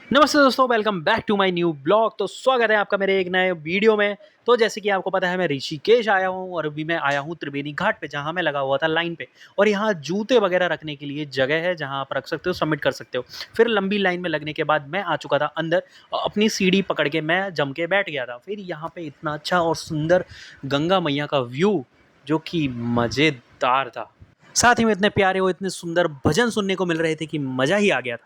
नमस्ते दोस्तों, welcome back to my new blog. तो स्वागत है आपका मेरे एक नए वीडियो में। तो जैसे कि आपको पता है, मैं ऋषिकेश आया हूँ और अभी मैं आया हूँ त्रिवेणी घाट पे, जहाँ मैं लगा हुआ था लाइन पे। और यहाँ जूते वगैरह रखने के लिए जगह है, जहाँ आप रख सकते हो, सबमिट कर सकते हो। फिर लंबी लाइन में लगने के बाद मैं आ चुका था अंदर और अपनी सीढ़ी पकड़ के मैं जम के बैठ गया था। फिर यहाँ पे इतना अच्छा और सुंदर गंगा मैया का व्यू, जो कि मज़ेदार था। साथ ही में इतने प्यारे और इतने सुंदर भजन सुनने को मिल रहे थे कि मज़ा ही आ गया था।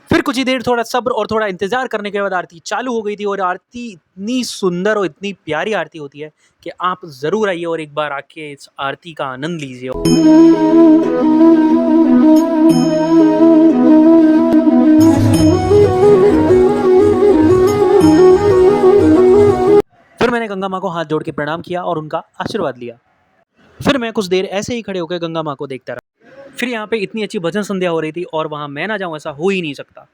फिर कुछ ही देर थोड़ा सब्र और थोड़ा इंतज़ार करने के बाद आरती चालू हो गई थी। और आरती इतनी सुंदर और इतनी प्यारी आरती होती है कि आप ज़रूर आइए और एक बार आके इस आरती का आनंद लीजिए। फिर मैंने गंगा माँ को हाथ जोड़ के प्रणाम किया और उनका आशीर्वाद लिया। फिर मैं कुछ देर ऐसे ही खड़े होकर गंगा माँ को देखता रहा। फिर यहाँ पे इतनी अच्छी भजन संध्या हो रही थी और वहाँ मैं ना जाऊँ ऐसा हो ही नहीं सकता।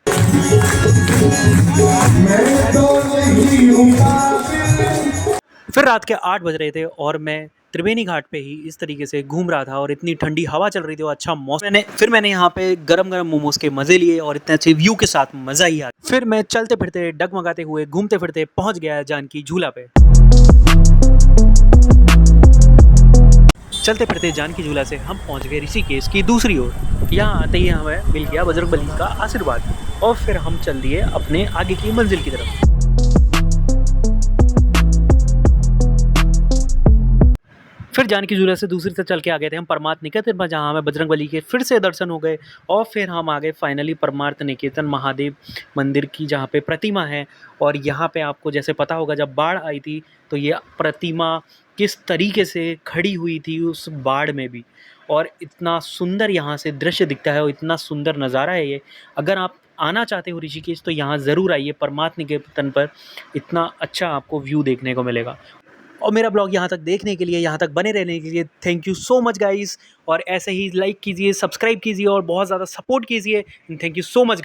फिर रात के 8 बज रहे थे और मैं त्रिवेणी घाट पे ही इस तरीके से घूम रहा था और इतनी ठंडी हवा चल रही थी और अच्छा मौसम। मैंने यहाँ पे गरम गरम मोमोज के मज़े लिए और इतने अच्छे व्यू के साथ मज़ा ही आ गया। फिर मैं चलते फिरते डगमगाते हुए घूमते फिरते पहुँच गया जानकी झूला पे। चलते फिरते जानकी झूला से हम पहुंच गए ऋषिकेश की दूसरी ओर। यहाँ आते ही हमें मिल गया बजरंगबली का आशीर्वाद और फिर हम चल दिए अपने आगे की मंजिल की तरफ। फिर जानकी झूला से दूसरी तरफ चल के आ गए थे हम परमार्थ निकेतन में, जहाँ हमें बजरंगबली के फिर से दर्शन हो गए। और फिर हम आ गए फाइनली परमार्थ निकेतन महादेव मंदिर की, जहाँ पे प्रतिमा है। और यहाँ पे आपको जैसे पता होगा, जब बाढ़ आई थी तो ये प्रतिमा किस तरीके से खड़ी हुई थी उस बाढ़ में भी। और इतना सुंदर यहाँ से दृश्य दिखता है और इतना सुंदर नज़ारा है ये। अगर आप आना चाहते हो ऋषिकेश तो यहाँ ज़रूर आइए परमार्थ निकेतन पर। इतना अच्छा आपको व्यू देखने को मिलेगा। और मेरा ब्लॉग यहाँ तक देखने के लिए, यहाँ तक बने रहने के लिए thank you so much guys. और ऐसे ही लाइक कीजिए, सब्सक्राइब कीजिए और बहुत ज़्यादा सपोर्ट कीजिए। Thank you so much.